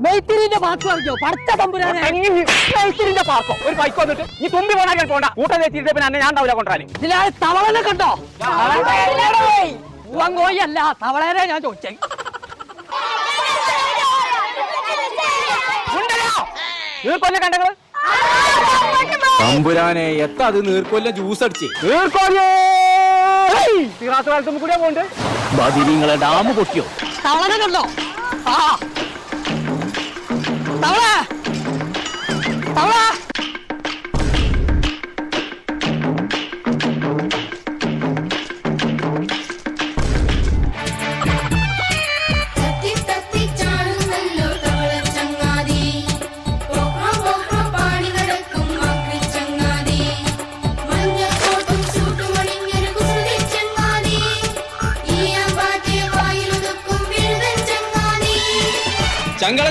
മെയ്ത്തിരിന്റെ park പറഞ്ഞോ പഠിച്ച തമ്പുരാനെ. മെയ്ത്തിരിന്റെ പാർക്കോ ഒരു ബൈക്ക് വന്നിട്ട് നീ തുമ്പി പോണാൽ പോണ്ട കൂട്ടം തെറ്റിയിട്ട് പിന്നെ ഞാൻ ഉണ്ടാവില്ല കൊണ്ടുവരാൻ. ഇതിലാ തവളനെ കണ്ടോ? പൂവങ്കോയല്ല തവളേനെ ഞാൻ ചോദിച്ചേ. നീർക്കൊല്ലം കണ്ടങ്ങള് തമ്പുരാനെ എത്താ അത് നീർക്കൊല്ലം ജ്യൂസ് അടിച്ച് കാലത്തുമ്പോ കൂടിയാ പോണ്ട്. ബദിരിങ്ങളെ ഡാം പൊട്ടിയോ? തവളനെ കണ്ടോ? ആ തവള തവള ചങ്കള